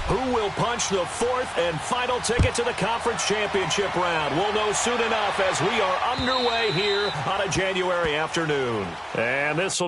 Who will punch the fourth and final ticket to the conference championship round? We'll know soon enough as we are underway here on a January afternoon. And this will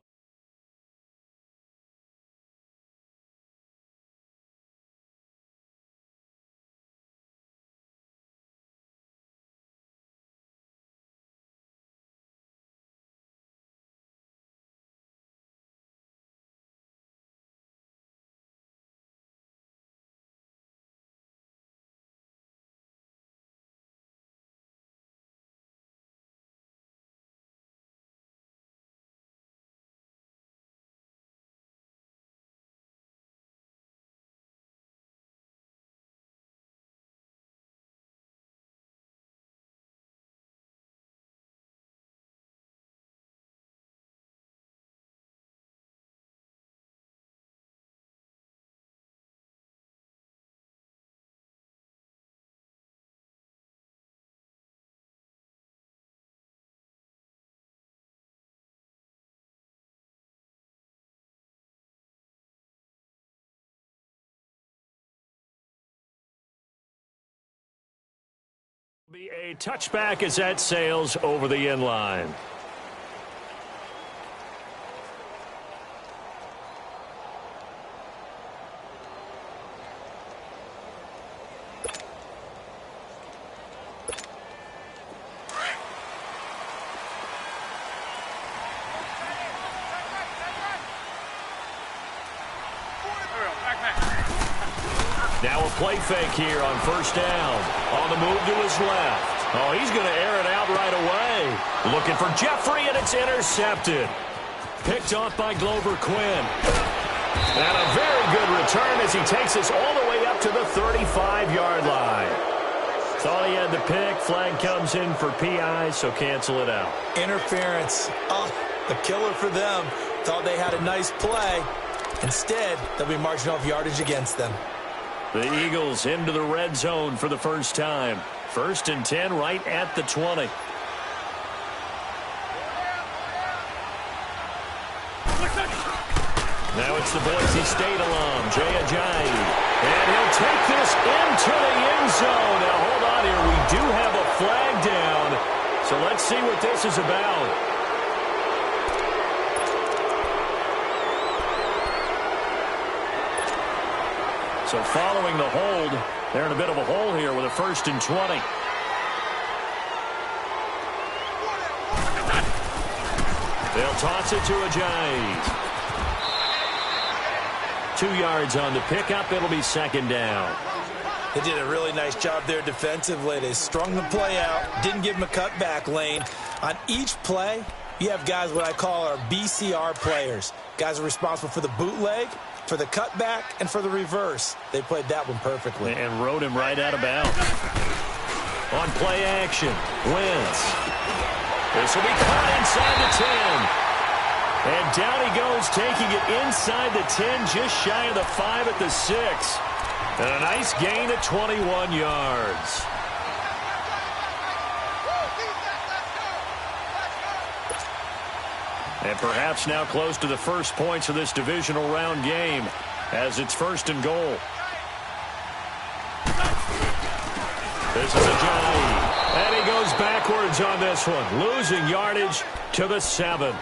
be a touchback as that sails over the end line. Now a play fake here on first down. On the move to his left. Oh, he's going to air it out right away. Looking for Jeffrey, and it's intercepted. Picked off by Glover Quinn. And a very good return as he takes us all the way up to the 35-yard line. Thought he had the pick. Flag comes in for PI, so cancel it out. Interference. Oh, the killer for them. Thought they had a nice play. Instead, they'll be marching off yardage against them. The Eagles into the red zone for the first time. 1st and 10 right at the 20. Now it's the Boise State alum, Jay Ajayi. And he'll take this into the end zone. Now hold on here. We do have a flag down. So let's see what this is about. So following the hold, they're in a bit of a hole here with a 1st and 20. They'll toss it to Ajayi. 2 yards on the pickup. It'll be 2nd down. They did a really nice job there defensively. They strung the play out, didn't give him a cutback lane. On each play, you have guys what I call our BCR players. Guys are responsible for the bootleg, for the cutback, and for the reverse. They played that one perfectly. And rode him right out of bounds. On play action, Wentz. This will be caught inside the 10. And down he goes, taking it inside the 10, just shy of the 5 at the 6. And a nice gain of 21 yards. And perhaps now close to the first points of this divisional round game as it's 1st and goal. This is Ajayi. And he goes backwards on this one, losing yardage to the 7.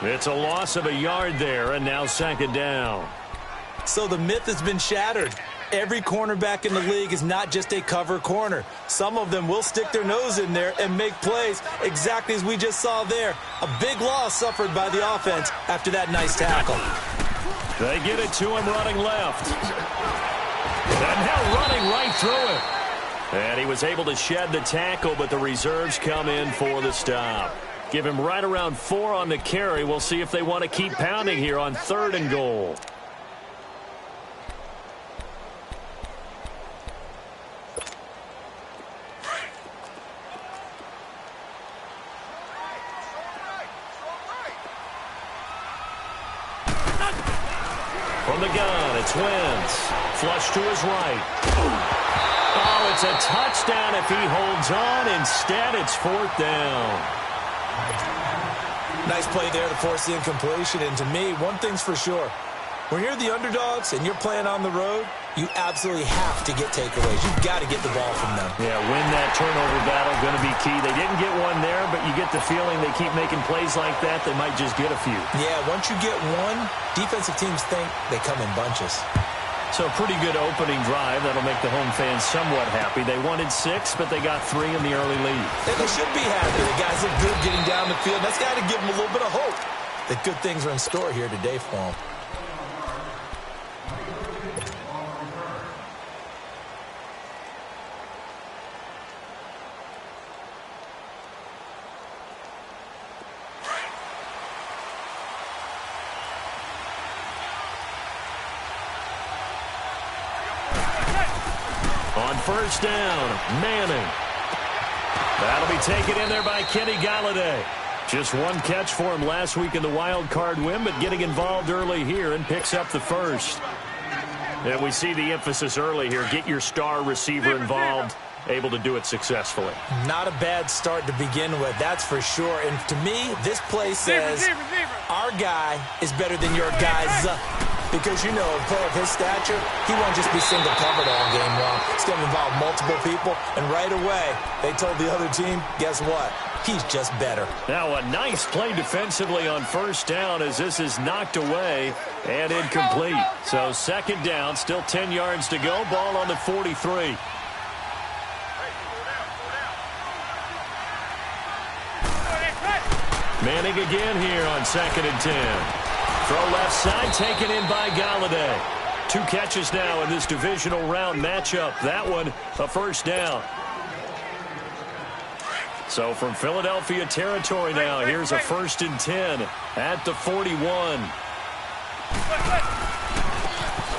It's a loss of a yard there, and now 2nd down. So the myth has been shattered. Every cornerback in the league is not just a cover corner. Some of them will stick their nose in there and make plays exactly as we just saw there. A big loss suffered by the offense after that nice tackle. They get it to him running left. And now running right through it. And he was able to shed the tackle, but the reserves come in for the stop. Give him right around 4 on the carry. We'll see if they want to keep pounding here on 3rd and goal. From the gun, it's Wentz. Flush to his right. Oh, it's a touchdown if he holds on. Instead, it's 4th down. Nice play there to force the incompletion. And to me, one thing's for sure. When you're the underdogs and you're playing on the road, you absolutely have to get takeaways. You've got to get the ball from them. Yeah, win that turnover battle, going to be key. They didn't get one there, but you get the feeling they keep making plays like that, they might just get a few. Yeah, once you get one, defensive teams think they come in bunches. So a pretty good opening drive. That'll make the home fans somewhat happy. They wanted 6, but they got 3 in the early lead. And they should be happy. The guys look good getting down the field. That's got to give them a little bit of hope that good things are in store here today for them. On first down, Manning. That'll be taken in there by Kenny Galladay. Just one catch for him last week in the wild card win, but getting involved early here and picks up the first. And we see the emphasis early here. Get your star receiver involved, able to do it successfully. Not a bad start to begin with, that's for sure. And to me, this play says our guy is better than your guys. Because, you know, a player of his stature, he won't just be single covered all game long. It's going to involve multiple people. And right away, they told the other team, guess what? He's just better. Now a nice play defensively on first down as this is knocked away and incomplete. So second down, still 10 yards to go. Ball on the 43. Manning again here on 2nd and 10. Throw left side, taken in by Galladay. 2 catches now in this divisional round matchup. That one, a first down. So from Philadelphia territory now, here's a 1st and 10 at the 41.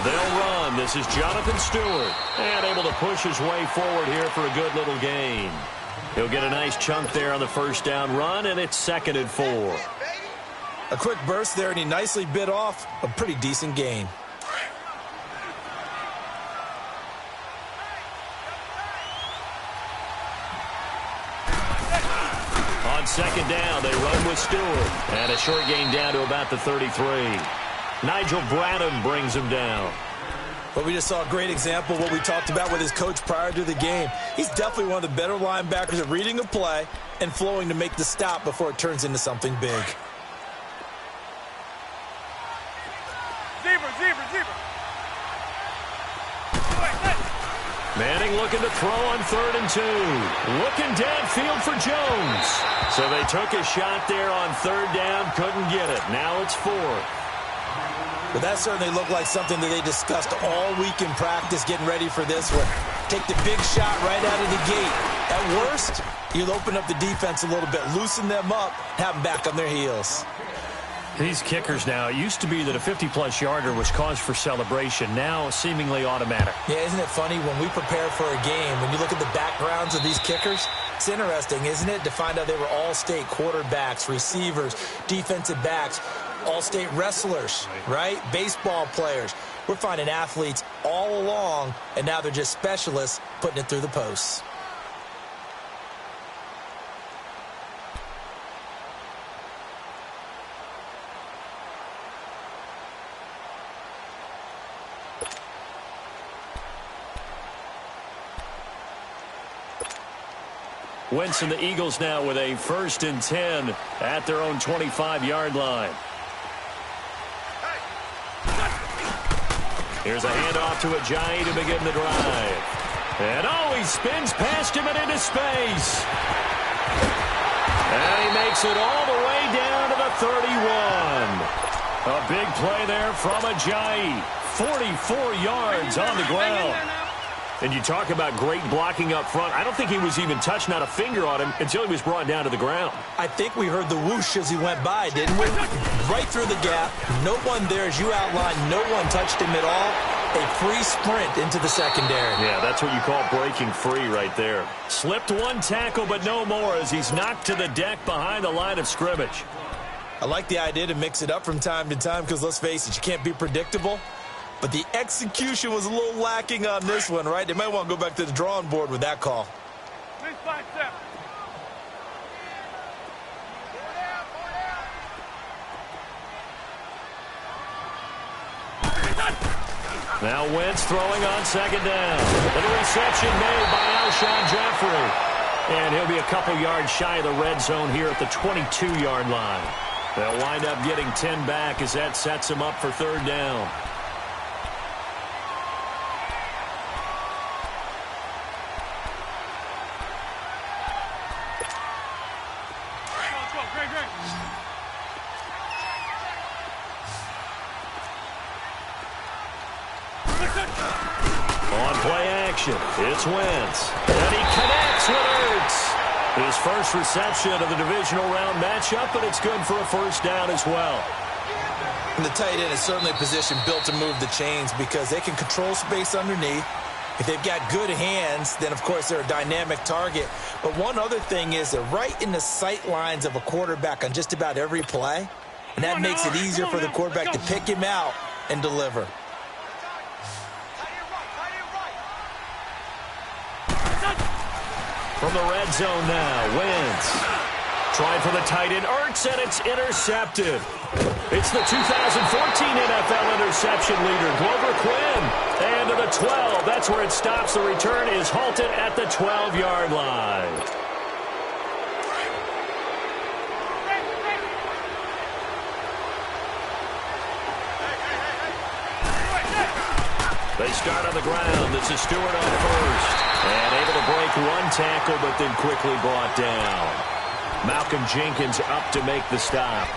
They'll run. This is Jonathan Stewart. And able to push his way forward here for a good little gain. He'll get a nice chunk there on the first down run, and it's 2nd and 4. A quick burst there, and he nicely bit off a pretty decent gain. On second down, they run with Stewart. And a short gain down to about the 33. Nigel Bradham brings him down. But we just saw a great example of what we talked about with his coach prior to the game. He's definitely one of the better linebackers at reading a play and flowing to make the stop before it turns into something big. Manning looking to throw on 3rd and 2. Looking downfield for Jones. So they took a shot there on 3rd down, couldn't get it. Now it's 4th. But that certainly looked like something that they discussed all week in practice, getting ready for this one. Take the big shot right out of the gate. At worst, you'll open up the defense a little bit, loosen them up, have them back on their heels. These kickers now, it used to be that a 50-plus yarder was cause for celebration. Now seemingly automatic. Yeah, isn't it funny when we prepare for a game, when you look at the backgrounds of these kickers, it's interesting, isn't it, to find out they were all-state quarterbacks, receivers, defensive backs, all-state wrestlers, right? Baseball players. We're finding athletes all along, and now they're just specialists putting it through the posts. Wentz and the Eagles now with a 1st and 10 at their own 25-yard line. Here's a handoff to Ajayi to begin the drive. And he spins past him and into space. And he makes it all the way down to the 31. A big play there from Ajayi. 44 yards on the ground. And you talk about great blocking up front. I don't think he was even touched, not a finger on him, until he was brought down to the ground. I think we heard the whoosh as he went by, didn't we? Right through the gap. No one there, as you outlined. No one touched him at all. A free sprint into the secondary. Yeah, that's what you call breaking free right there. Slipped one tackle, but no more as he's knocked to the deck behind the line of scrimmage. I like the idea to mix it up from time to time because, let's face it, you can't be predictable. But the execution was a little lacking on this one, right? They might want to go back to the drawing board with that call. Now Wentz throwing on second down. And a reception made by Alshon Jeffrey. And he'll be a couple yards shy of the red zone here at the 22-yard line. They'll wind up getting 10 back as that sets him up for third down. On play action, it's Wentz. And he connects with Ertz. His first reception of the divisional round matchup, but it's good for a first down as well. And the tight end is certainly a position built to move the chains because they can control space underneath. If they've got good hands, then, of course, they're a dynamic target. But one other thing is they're right in the sight lines of a quarterback on just about every play. And that makes it easier for the quarterback to pick him out and deliver. From the red zone now, Wentz. Trying for the tight end, Ertz, and it's intercepted. It's the 2014 NFL interception leader, Glover Quinn. And to the 12, that's where it stops. The return is halted at the 12-yard line. They start on the ground. This is Stewart on first. And able to break one tackle, but then quickly brought down. Malcolm Jenkins up to make the stop.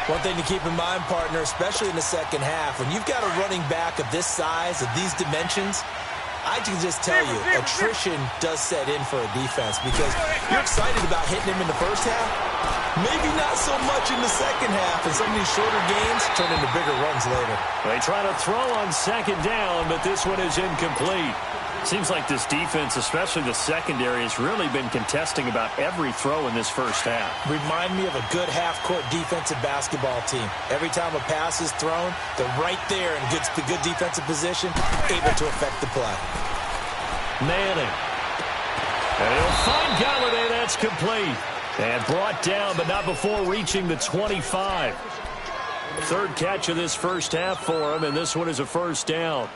One thing to keep in mind, partner, especially in the second half, when you've got a running back of this size, of these dimensions, I can just tell you, attrition does set in for a defense because you're excited about hitting him in the first half. Maybe not so much in the second half, and some of these shorter gains turn into bigger runs later. They try to throw on second down, but this one is incomplete. Seems like this defense, especially the secondary, has really been contesting about every throw in this first half. Remind me of a good half-court defensive basketball team. Every time a pass is thrown, they're right there in good defensive position, able to affect the play. Manning. And he'll find Galladay. That's complete. And brought down, but not before reaching the 25. Third catch of this first half for him, and this one is a first down.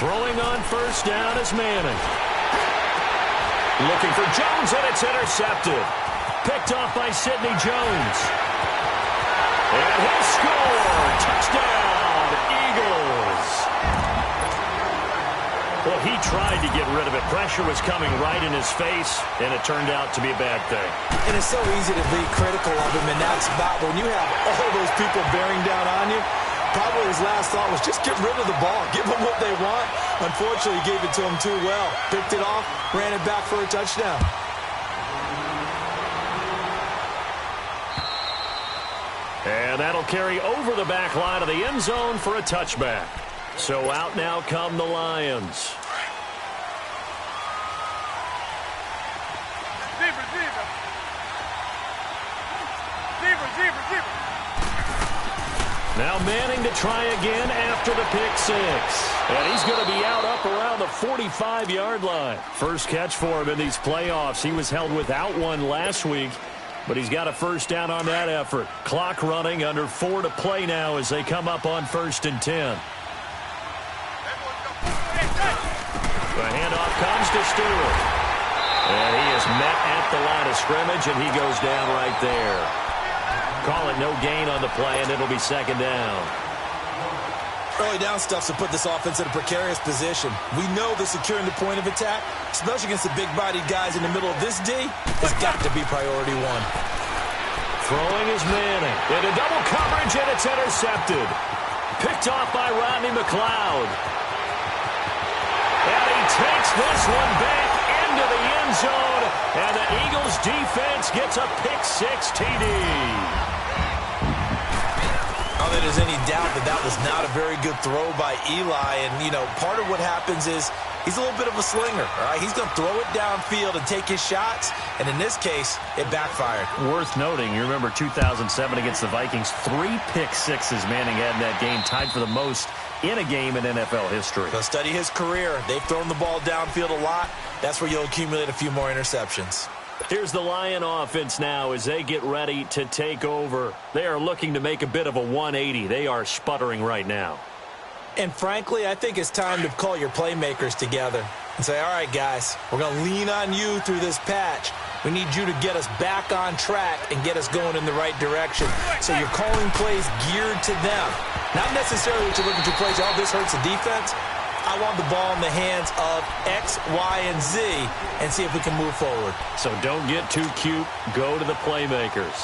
Throwing on first down is Manning. Looking for Jones, and it's intercepted. Picked off by Sidney Jones. And he'll score. Touchdown, Eagles. Well, he tried to get rid of it. Pressure was coming right in his face, and it turned out to be a bad thing. And it's so easy to be critical of him in that spot. When you have all those people bearing down on you, probably his last thought was just get rid of the ball. Give them what they want. Unfortunately, he gave it to them too well. Picked it off, ran it back for a touchdown. And that'll carry over the back line of the end zone for a touchback. So out now come the Lions. Now Manning to try again after the pick six. And he's going to be out up around the 45-yard line. First catch for him in these playoffs. He was held without one last week, but he's got a first down on that effort. Clock running, under 4 to play now as they come up on 1st and 10. The handoff comes to Stewart. And he is met at the line of scrimmage, and he goes down right there. Call it no gain on the play, and it'll be second down. Early down stuff to put this offense in a precarious position. We know that securing the point of attack, especially against the big-bodied guys in the middle of this D, has got to be priority one. Throwing is Manning. Into double coverage, and it's intercepted. Picked off by Rodney McLeod. And he takes this one back into the end zone, and the Eagles defense gets a pick-six TD. I don't think there's any doubt that that was not a very good throw by Eli. And, you know, part of what happens is he's a little bit of a slinger, all right? He's going to throw it downfield and take his shots. And in this case, it backfired. Worth noting, you remember 2007 against the Vikings, 3 pick-sixes Manning had in that game, tied for the most in a game in NFL history. They'll study his career. They've thrown the ball downfield a lot. That's where you'll accumulate a few more interceptions. Here's the Lion offense now as they get ready to take over. They are looking to make a bit of a 180. They are sputtering right now. And frankly, I think it's time to call your playmakers together and say, all right, guys, we're going to lean on you through this patch. We need you to get us back on track and get us going in the right direction. So you're calling plays geared to them. Not necessarily that you're looking to plays, oh, this hurts the defense. I want the ball in the hands of X, Y, and Z and see if we can move forward. So don't get too cute. Go to the playmakers.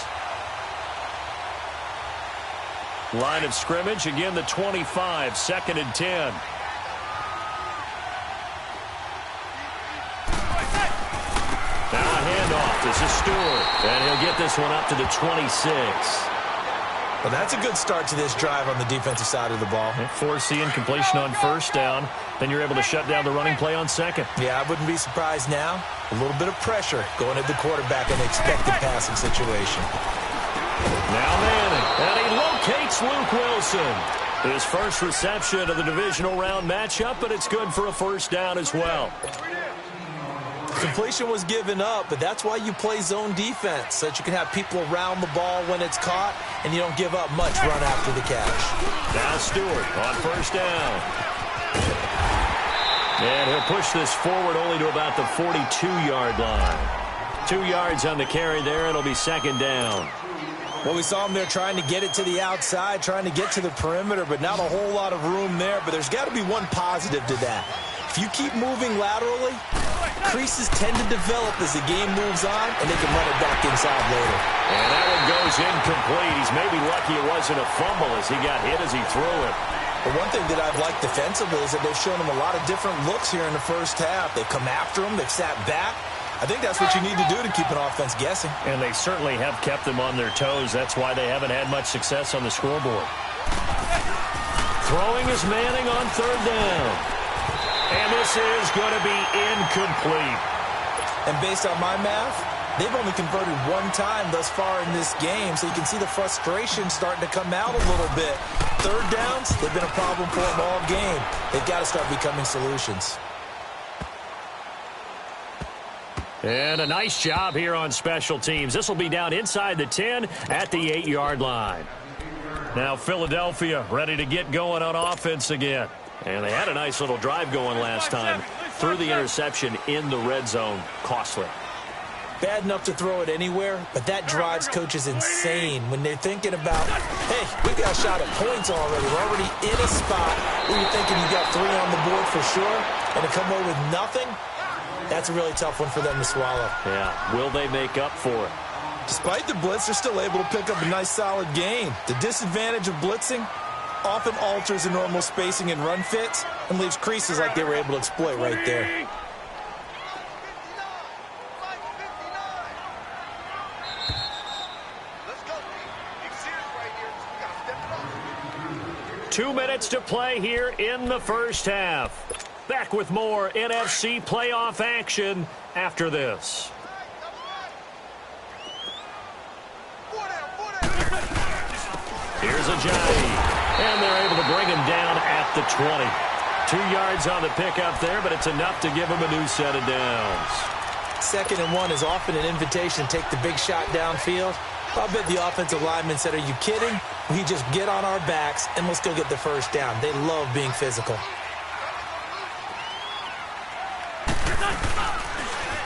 Line of scrimmage, again, the 25, 2nd and 10. Now a handoff. This is Stewart. And he'll get this one up to the 26. Well, that's a good start to this drive on the defensive side of the ball. Force the incompletion on 1st down. Then you're able to shut down the running play on 2nd. Yeah, I wouldn't be surprised now. A little bit of pressure going at the quarterback in an expected passing situation. Now Manning, and he locates Luke Wilson. His first reception of the divisional round matchup, but it's good for a 1st down as well. Completion was given up, but that's why you play zone defense, so that you can have people around the ball when it's caught, and you don't give up much run after the catch. Now Stewart on 1st down. And he'll push this forward only to about the 42-yard line. 2 yards on the carry there. It'll be 2nd down. Well, we saw him there trying to get it to the outside, trying to get to the perimeter, but not a whole lot of room there. But there's got to be one positive to that. If you keep moving laterally, creases tend to develop as the game moves on, and they can run it back inside later. And that one goes incomplete. He's maybe lucky it wasn't a fumble as he got hit as he threw it. But one thing that I've liked defensively is that they've shown him a lot of different looks here in the 1st half. They've come after him. They've sat back. I think that's what you need to do to keep an offense guessing. And they certainly have kept them on their toes. That's why they haven't had much success on the scoreboard. Throwing is Manning on 3rd down. And this is going to be incomplete. And based on my math, they've only converted 1 time thus far in this game, so you can see the frustration starting to come out a little bit. 3rd downs, they've been a problem for them all game. They've got to start becoming solutions. And a nice job here on special teams. This will be down inside the 10 at the 8-yard line. Now Philadelphia ready to get going on offense again. And they had a nice little drive going last time. Threw the interception in the red zone. Costly. Bad enough to throw it anywhere, but that drives coaches insane when they're thinking about, hey, we've got a shot at points already. We're already in a spot where you're thinking you got 3 on the board for sure, and to come away with nothing, that's a really tough one for them to swallow. Yeah, will they make up for it? Despite the blitz, they're still able to pick up a nice solid gain. The disadvantage of blitzing often alters the normal spacing and run fits and leaves creases like they were able to exploit right there. Two minutes to play here in the 1st half. Back with more NFC playoff action after this. Here's Ajayi, and they're able to bring him down at the 20. 2 yards on the pickup there, but it's enough to give him a new set of downs. 2nd and 1 is often an invitation to take the big shot downfield. I bet the offensive lineman said, are you kidding? We just get on our backs and let's go get the 1st down. They love being physical.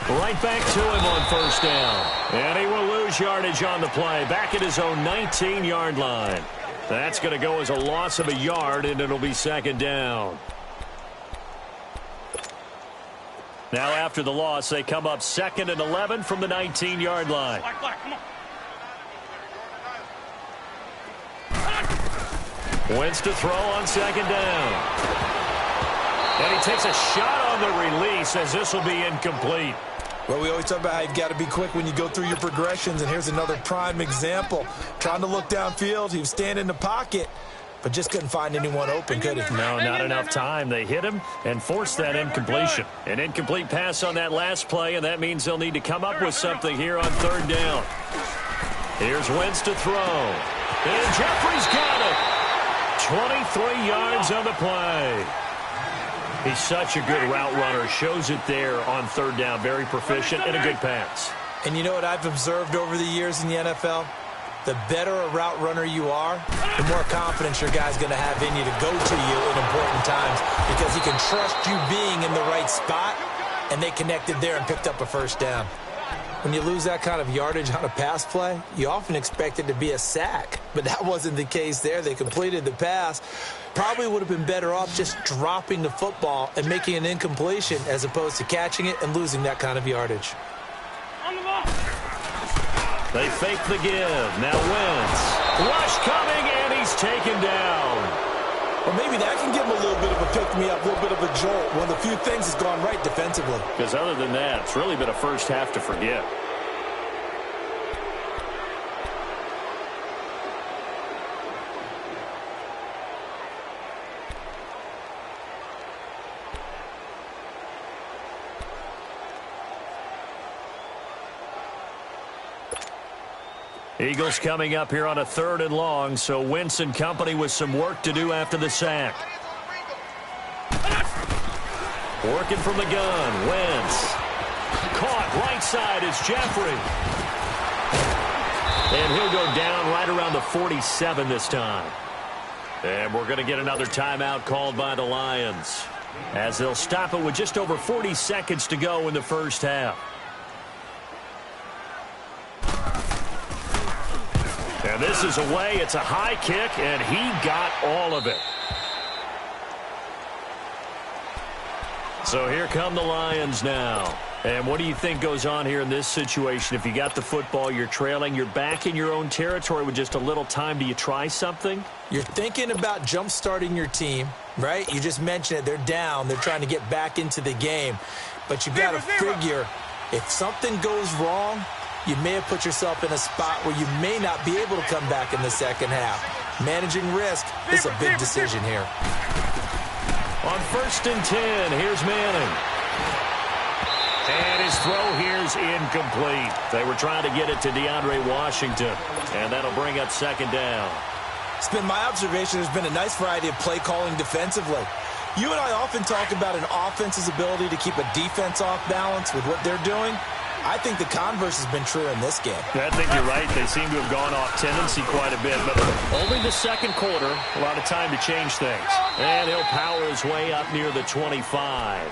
Right back to him on 1st down. And he will lose yardage on the play. Back at his own 19-yard line. That's going to go as a loss of a yard, and it'll be 2nd down. Now after the loss, they come up 2nd and 11 from the 19-yard line. Wentz to throw on 2nd down. And he takes a shot on the release as this will be incomplete. Well, we always talk about how you've got to be quick when you go through your progressions, and here's another prime example. Trying to look downfield, he was standing in the pocket, but just couldn't find anyone open, could he? No, not enough time. They hit him and forced that incompletion. An incomplete pass on that last play, and that means they'll need to come up with something here on 3rd down. Here's Wentz to throw. And Jeffrey's got it. 23 yards on the play. He's such a good route runner. Shows it there on third down. Very proficient and a good pass. And you know what I've observed over the years in the NFL? The better a route runner you are, the more confidence your guy's going to have in you to go to you in important times because he can trust you being in the right spot, and they connected there and picked up a first down. When you lose that kind of yardage on a pass play, you often expect it to be a sack, but that wasn't the case there. They completed the pass. Probably would have been better off just dropping the football and making an incompletion as opposed to catching it and losing that kind of yardage. They fake the give. Now Wentz. Rush coming, and he's taken down. Or maybe that can give him a little bit of a pick-me-up, a little bit of a jolt. One of the few things that's gone right defensively. Because other than that, it's really been a first half to forget. Eagles coming up here on a 3rd and long, so Wentz and company with some work to do after the sack. Working from the gun, Wentz. Caught right side is Jeffrey. And he'll go down right around the 47 this time. And we're going to get another timeout called by the Lions, as they'll stop it with just over 40 seconds to go in the first half. And this is away. It's a high kick, and he got all of it. So here come the Lions now. And what do you think goes on here in this situation? If you got the football, you're trailing, you're back in your own territory with just a little time. Do you try something? You're thinking about jump-starting your team, right? You just mentioned it. They're down. They're trying to get back into the game. But you've got to figure if something goes wrong, you may have put yourself in a spot where you may not be able to come back in the second half. Managing risk is a big decision here. On 1st and 10, here's Manning. And his throw here's incomplete. They were trying to get it to DeAndre Washington, and that'll bring up 2nd down. It's been my observation there's been a nice variety of play calling defensively. You and I often talk about an offense's ability to keep a defense off balance with what they're doing. I think the converse has been true in this game. I think you're right. They seem to have gone off tendency quite a bit, but only the 2nd quarter. A lot of time to change things. And he'll power his way up near the 25.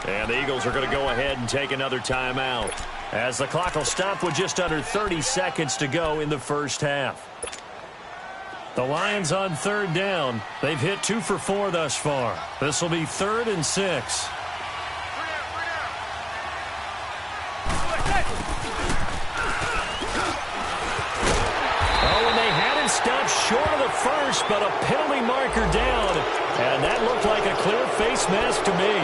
And the Eagles are going to go ahead and take another timeout, as the clock will stop with just under 30 seconds to go in the first half. The Lions on 3rd down. They've hit 2 for 4 thus far. This will be 3rd and 6. Stopped short of the first, but a penalty marker down. And that looked like a clear face mask to me.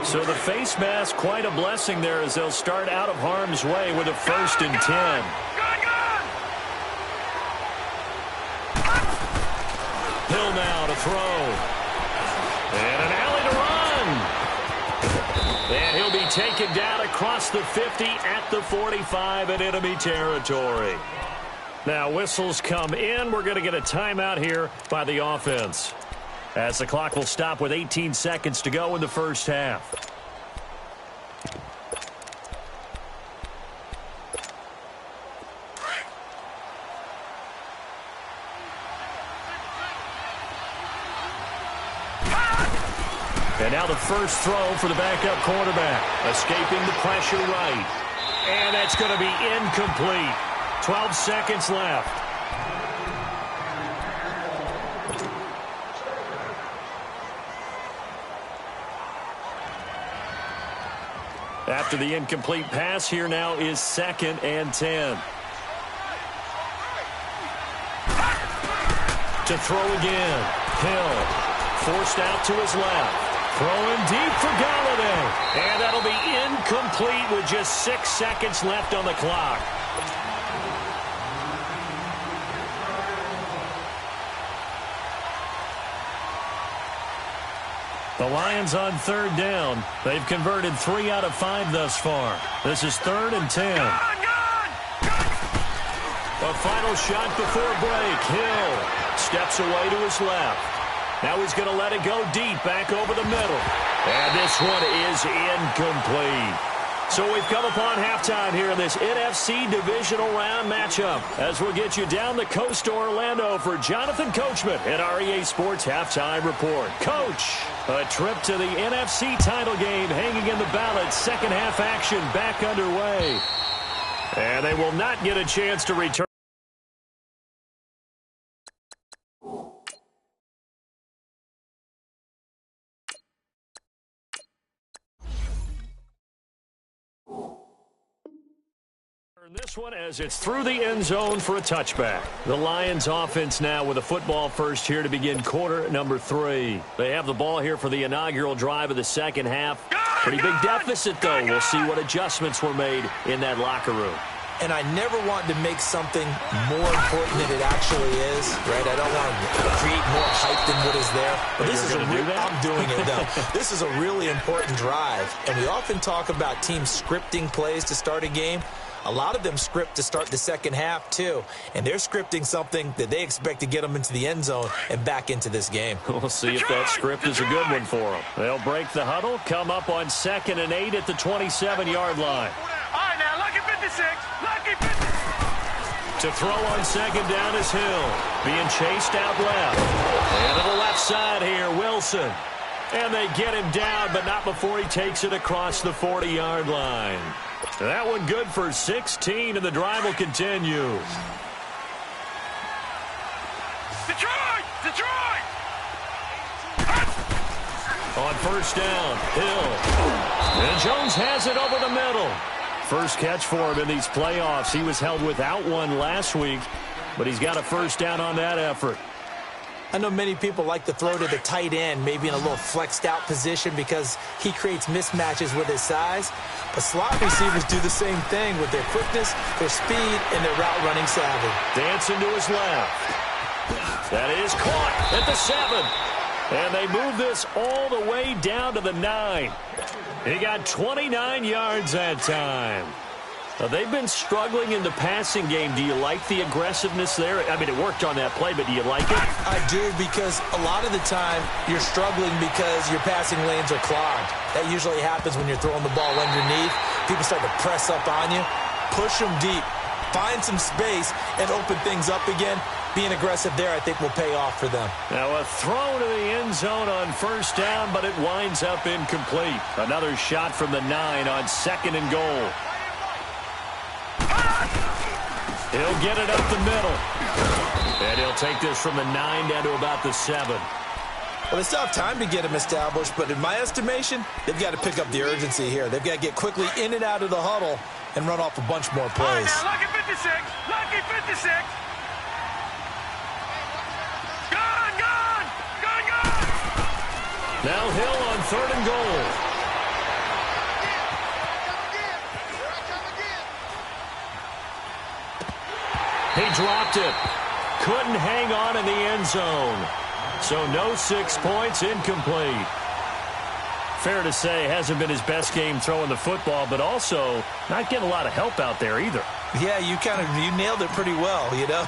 So the face mask, quite a blessing there, as they'll start out of harm's way with a 1st and 10. Hill now to throw. And an alley to run. And he'll be taken down across the 50 at the 45 in enemy territory. Now whistles come in. We're going to get a timeout here by the offense, as the clock will stop with 18 seconds to go in the first half. And now the first throw for the backup quarterback. Escaping the pressure right. And that's going to be incomplete. 12 seconds left. After the incomplete pass, here now is 2nd and 10. To throw again. Hill forced out to his left. Throwing deep for Galladay. And that'll be incomplete with just 6 seconds left on the clock. The Lions on third down. They've converted 3 out of 5 thus far. This is 3rd and 10. A final shot before break. Hill steps away to his left. Now he's going to let it go deep back over the middle. And this one is incomplete. So we've come upon halftime here in this NFC divisional round matchup as we'll get you down the coast to Orlando for Jonathan Coachman at our EA Sports Halftime Report. Coach, a trip to the NFC title game hanging in the balance. Second half action back underway. And they will not get a chance to return. This one as it's through the end zone for a touchback. The Lions offense now with a football first here to begin quarter number 3. They have the ball here for the inaugural drive of the second half. Pretty big deficit, though. We'll see what adjustments were made in that locker room. And I never want to make something more important than it actually is, right? I don't want to create more hype than what is there. But this is I'm doing it, though. This is a really important drive. And we often talk about teams scripting plays to start a game. A lot of them script to start the second half, too. And they're scripting something that they expect to get them into the end zone and back into this game. We'll see if that script is a good one for them. They'll break the huddle, come up on 2nd and 8 at the 27-yard line. All right, now, lucky 56. Lucky 56. To throw on 2nd down is Hill. Being chased out left. And to the left side here, Wilson. And they get him down, but not before he takes it across the 40-yard line. That one good for 16, and the drive will continue. Detroit! Detroit! On first down, Hill. And Jones has it over the middle. First catch for him in these playoffs. He was held without one last week, but he's got a first down on that effort. I know many people like to throw to the tight end, maybe in a little flexed out position because he creates mismatches with his size. But slot receivers do the same thing with their quickness, their speed, and their route running savvy. Dancing to his left. That is caught at the 7. And they move this all the way down to the 9. He got 29 yards that time. They've been struggling in the passing game. Do you like the aggressiveness there? I mean, it worked on that play, but do you like it? I do, because a lot of the time you're struggling because your passing lanes are clogged. That usually happens when you're throwing the ball underneath. People start to press up on you. Push them deep. Find some space and open things up again. Being aggressive there, I think, will pay off for them. Now a throw to the end zone on first down, but it winds up incomplete. Another shot from the 9 on 2nd and goal. He'll get it up the middle. And he'll take this from the 9 down to about the 7. Well, they still have time to get him established, but in my estimation, they've got to pick up the urgency here. They've got to get quickly in and out of the huddle and run off a bunch more plays. All right, now, lucky 56. Lucky 56. Gone, gone. Gone, gone. Now Hill on 3rd and goal. He dropped it. Couldn't hang on in the end zone. So no 6 points, incomplete. Fair to say, hasn't been his best game throwing the football, but also not getting a lot of help out there either. Yeah, you nailed it pretty well, you know.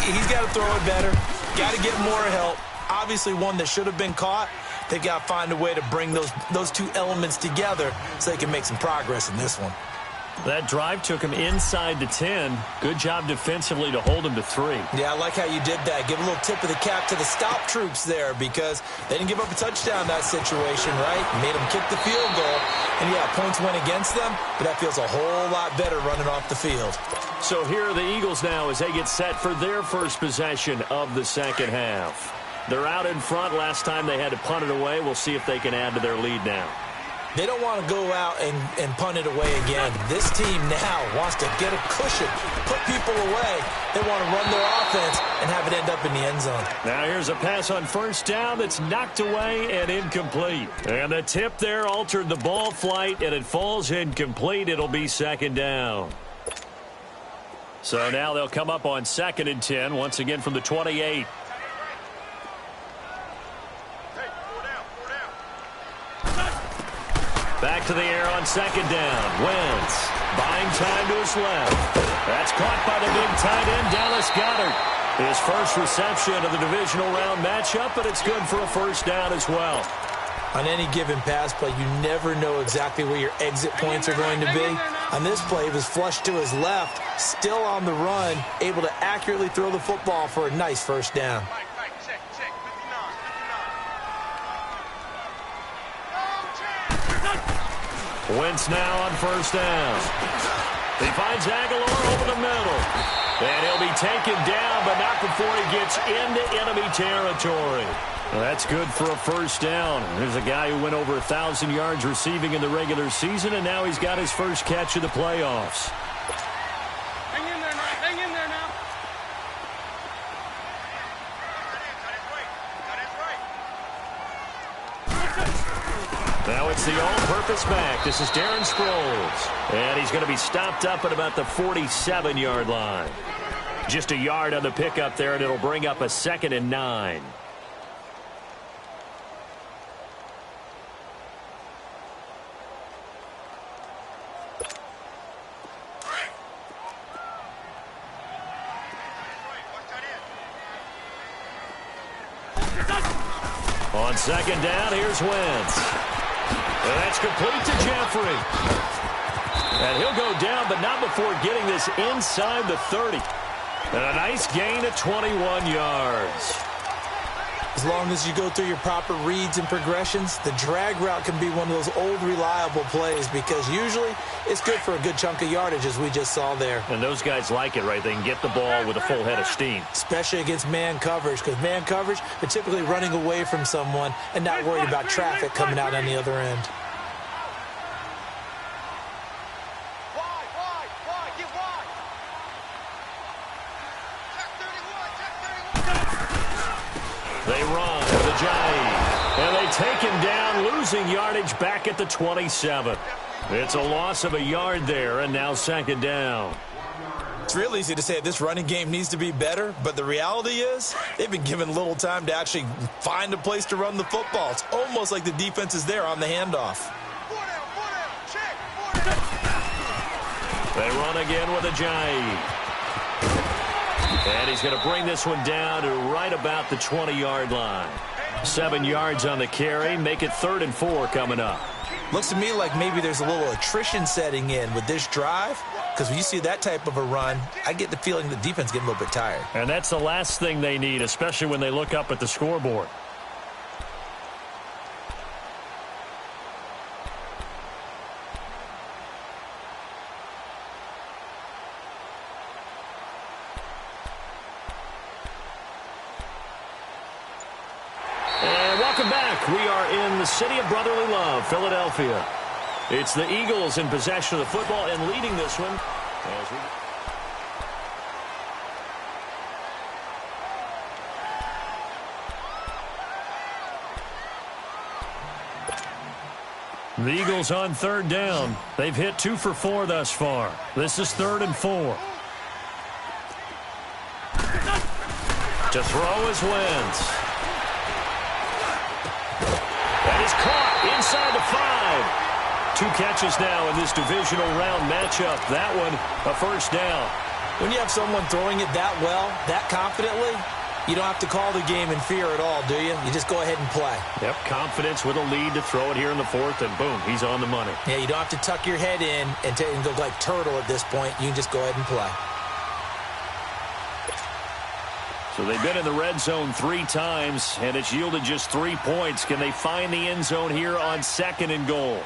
He's got to throw it better. Got to get more help. Obviously one that should have been caught. They've got to find a way to bring those two elements together so they can make some progress in this one. That drive took him inside the 10. Good job defensively to hold him to 3. Yeah, I like how you did that. Give a little tip of the cap to the stop troops there because they didn't give up a touchdown in that situation, right? Made them kick the field goal. And, yeah, points went against them, but that feels a whole lot better running off the field. So here are the Eagles now as they get set for their first possession of the second half. They're out in front. Last time they had to punt it away. We'll see if they can add to their lead now. They don't want to go out and punt it away again. This team now wants to get a cushion, put people away. They want to run their offense and have it end up in the end zone. Now here's a pass on first down that's knocked away and incomplete. And the tip there altered the ball flight, and it falls incomplete. It'll be 2nd down. So now they'll come up on 2nd and 10, once again from the 28. to the air on second down. Wentz buying time to his left. That's caught by the big tight end, Dallas Goedert. His first reception of the divisional round matchup, but it's good for a first down as well. On any given pass play, you never know exactly where your exit points are going to be. On this play, he was flushed to his left, still on the run, able to accurately throw the football for a nice first down. Wentz now on first down. He finds Aguilar over the middle. And he'll be taken down, but not before he gets into enemy territory. Well, that's good for a first down. There's a guy who went over 1,000 yards receiving in the regular season, and now he's got his first catch of the playoffs. Hang in there now. Hang in there now. Now it's the all-purpose back. This is Darren Sproles. And he's going to be stopped up at about the 47-yard line. Just a yard on the pickup there, and it'll bring up a 2nd and 9. On second down, here's Wentz. And that's complete to Jeffrey. And he'll go down, but not before getting this inside the 30. And a nice gain of 21 yards. As long as you go through your proper reads and progressions, the drag route can be one of those old reliable plays because usually it's good for a good chunk of yardage, as we just saw there. And those guys like it, right? They can get the ball with a full head of steam. Especially against man coverage, because man coverage, they're typically running away from someone and not worried about traffic coming out on the other end. They run with Ajayi, and they take him down, losing yardage back at the 27. It's a loss of a yard there, and now 2nd down. It's real easy to say this running game needs to be better, but the reality is they've been given little time to actually find a place to run the football. It's almost like the defense is there on the handoff. They run again with Ajayi. And he's going to bring this one down to right about the 20-yard line. 7 yards on the carry. Make it 3rd and 4 coming up. Looks to me like maybe there's a little attrition setting in with this drive, because when you see that type of a run, I get the feeling the defense getting a little bit tired. And that's the last thing they need, especially when they look up at the scoreboard. Welcome back. We are in the city of brotherly love, Philadelphia. It's the Eagles in possession of the football and leading this one. The Eagles on 3rd down. They've hit 2 for 4 thus far. This is 3rd and 4. To throw is Wentz. That is caught inside the 5. 2 catches now in this divisional round matchup. That one, a first down. When you have someone throwing it that well, that confidently, you don't have to call the game in fear at all, do you? You just go ahead and play. Yep, confidence with a lead to throw it here in the 4th, and boom, he's on the money. Yeah, you don't have to tuck your head in and go like turtle at this point. You can just go ahead and play. So they've been in the red zone 3 times, and it's yielded just 3 points. Can they find the end zone here on 2nd and goal?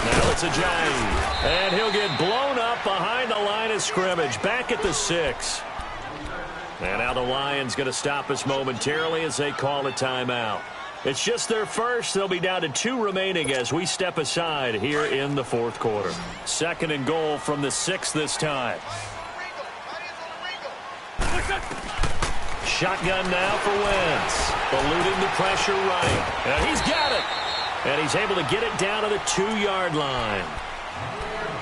Now it's Ajayi, and he'll get blown up behind the line of scrimmage, back at the 6. And now the Lions going to stop us momentarily as they call a timeout. It's just their first. They'll be down to 2 remaining as we step aside here in the 4th quarter. 2nd and goal from the 6 this time. Shotgun now for Wentz. Eluding the pressure right. And he's got it. And he's able to get it down to the 2-yard line.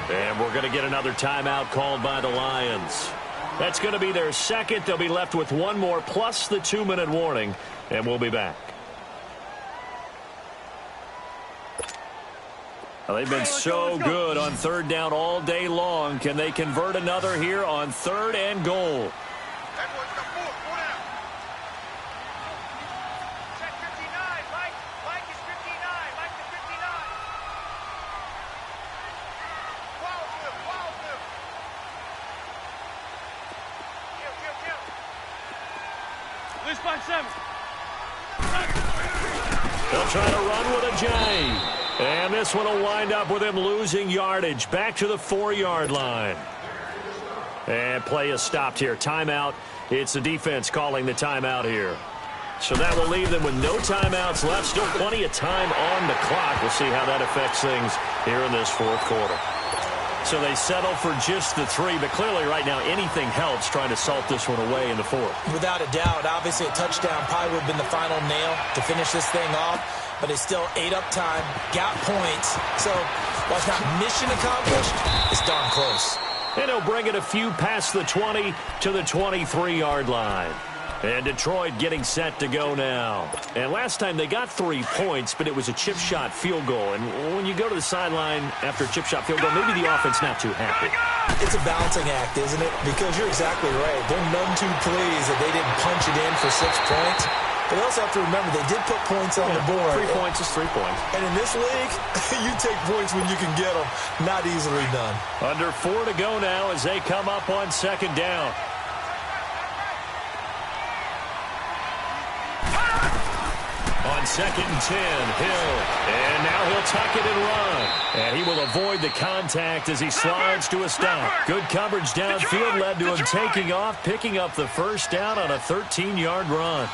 And we're going to get another timeout called by the Lions. That's going to be their 2nd. They'll be left with 1 more plus the 2-minute warning. And we'll be back. Well, they've been so good on third down all day long. Can they convert another here on 3rd and goal? Check 59. Mike is 59. Mike to 59. Wild flip. Kill. Loose by 7. They'll try to run with a J. And this one will wind up with him losing yardage. Back to the 4-yard line. And play is stopped here. Timeout. It's the defense calling the timeout here. So that will leave them with no timeouts left. Still plenty of time on the clock. We'll see how that affects things here in this 4th quarter. So they settle for just the 3, but clearly right now anything helps trying to salt this one away in the 4th. Without a doubt, obviously a touchdown probably would have been the final nail to finish this thing off, but it's still ate up time, got points. So while it's not mission accomplished, it's darn close. And he'll bring it a few past the 20 to the 23-yard line. And Detroit getting set to go now. And last time they got 3 points, but it was a chip shot field goal. And when you go to the sideline after a chip shot field goal, maybe the offense not too happy. It's a balancing act, isn't it? Because you're exactly right. They're none too pleased that they didn't punch it in for 6 points. But they also have to remember they did put points on the board. 3 points is 3 points. And in this league, you take points when you can get them. Not easily done. Under 4 to go now as they come up on 2nd down. On 2nd and 10, Hill. And now he'll tuck it and run. And he will avoid the contact as he slides to a stop. Good coverage downfield led to him taking off, picking up the 1st down on a 13-yard run.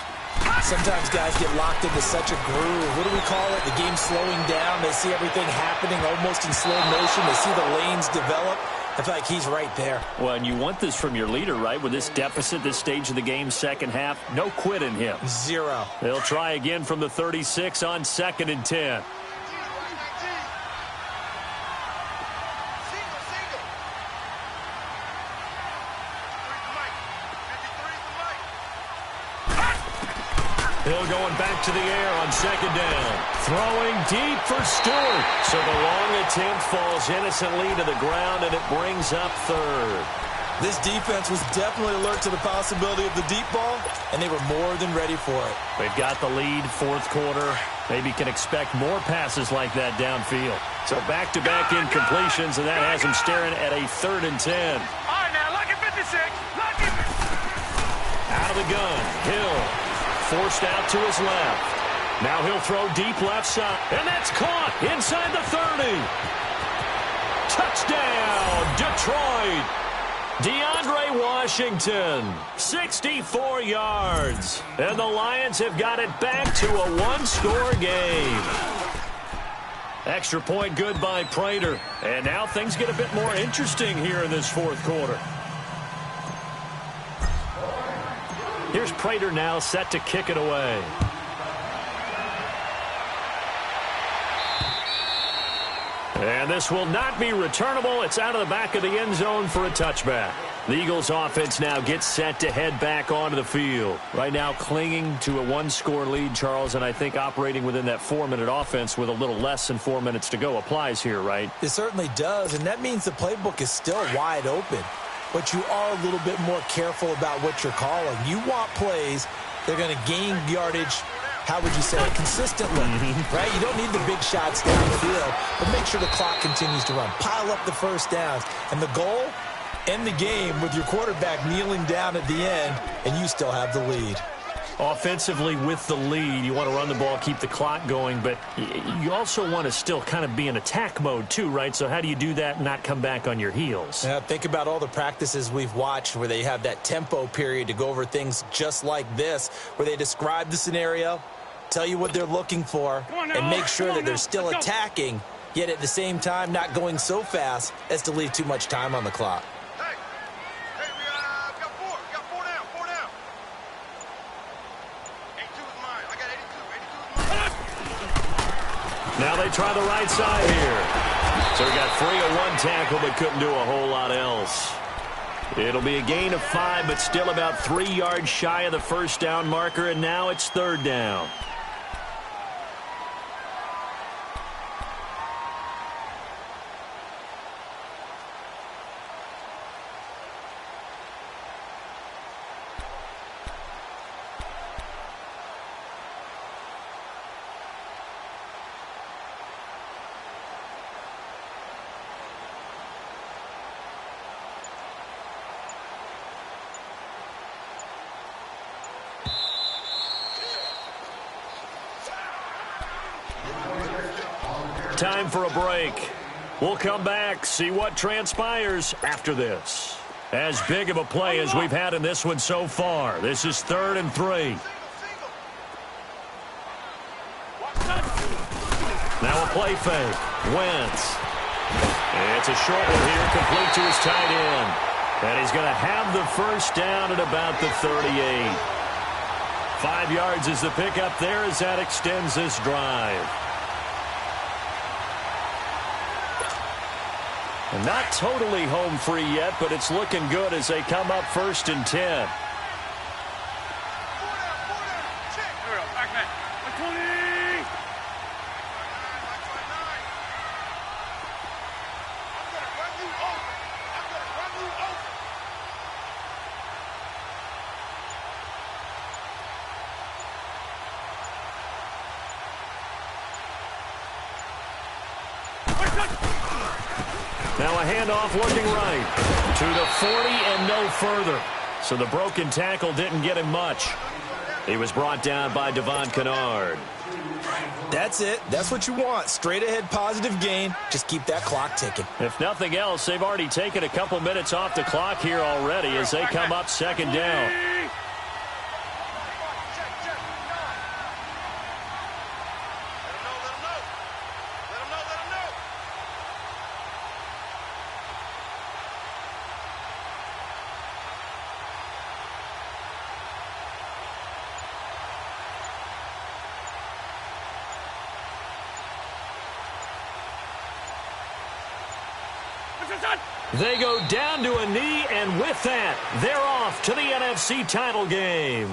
Sometimes guys get locked into such a groove. What do we call it? The game's slowing down. They see everything happening almost in slow motion. They see the lanes develop. I feel like he's right there. Well, and you want this from your leader, right? With this deficit, this stage of the game, 2nd half, no quit in him. 0. They'll try again from the 36 on 2nd and 10. Hill going back to the air on 2nd down. Throwing deep for Stewart. So the long attempt falls innocently to the ground, and it brings up 3rd. This defense was definitely alert to the possibility of the deep ball, and they were more than ready for it. They've got the lead, 4th quarter. Maybe can expect more passes like that downfield. So back-to-back incompletions, and that has them staring at a 3rd and 10. All right, now, lucky 56. Lucky. Out of the gun, Hill. Forced out to his left. Now he'll throw deep left side. And that's caught inside the 30. Touchdown, Detroit. DeAndre Washington, 64 yards. And the Lions have got it back to a 1-score game. Extra point good by Prater. And now things get a bit more interesting here in this 4th quarter. Here's Prater now set to kick it away. And this will not be returnable. It's out of the back of the end zone for a touchback. The Eagles offense now gets set to head back onto the field. Right now clinging to a 1-score lead, Charles, and I think operating within that 4-minute offense with a little less than 4 minutes to go applies here, right? It certainly does, and that means the playbook is still wide open. But you are a little bit more careful about what you're calling. You want plays that are going to gain yardage, how would you say it, consistently, right? You don't need the big shots downfield, but make sure the clock continues to run. Pile up the 1st downs. And the goal, end the game with your quarterback kneeling down at the end, and you still have the lead. Offensively with the lead, you want to run the ball, keep the clock going, but you also want to still kind of be in attack mode too, right? So how do you do that and not come back on your heels? Yeah, think about all the practices we've watched where they have that tempo period to go over things just like this, where they describe the scenario, tell you what they're looking for, and make sure that they're still attacking, yet at the same time not going so fast as to leave too much time on the clock. Now they try the right side here. So he got free of 1 tackle but couldn't do a whole lot else. It'll be a gain of 5, but still about 3 yards shy of the 1st down marker, and now it's 3rd down. Time for a break. We'll come back, see what transpires after this. As big of a play as we've had in this one so far. This is 3rd and 3. Now a play fake. Wentz. It's a short one here, complete to his tight end. And he's going to have the first down at about the 38. 5 yards is the pickup there as that extends this drive. And not totally home free yet, but it's looking good as they come up 1st and 10. Now a handoff looking right to the 40 and no further. So the broken tackle didn't get him much. He was brought down by Devon Kennard. That's it. That's what you want. Straight ahead positive gain. Just keep that clock ticking. If nothing else, they've already taken a couple minutes off the clock here already as they come up 2nd down. They go down to a knee, and with that, they're off to the NFC title game.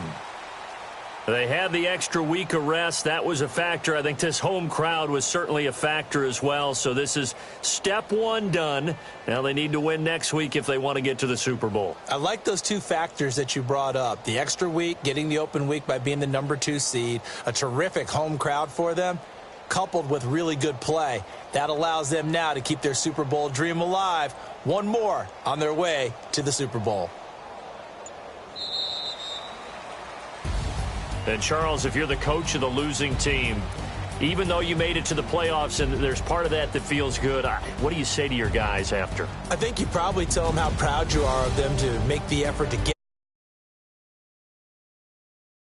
They had the extra week of rest. That was a factor. I think this home crowd was certainly a factor as well. So this is step 1 done. Now they need to win next week if they want to get to the Super Bowl. I like those 2 factors that you brought up. The extra week, getting the open week by being the number 2 seed, a terrific home crowd for them, coupled with really good play. That allows them now to keep their Super Bowl dream alive. One more on their way to the Super Bowl. And Charles, if you're the coach of the losing team, even though you made it to the playoffs and there's part of that that feels good, what do you say to your guys after? I think you probably tell them how proud you are of them to make the effort to get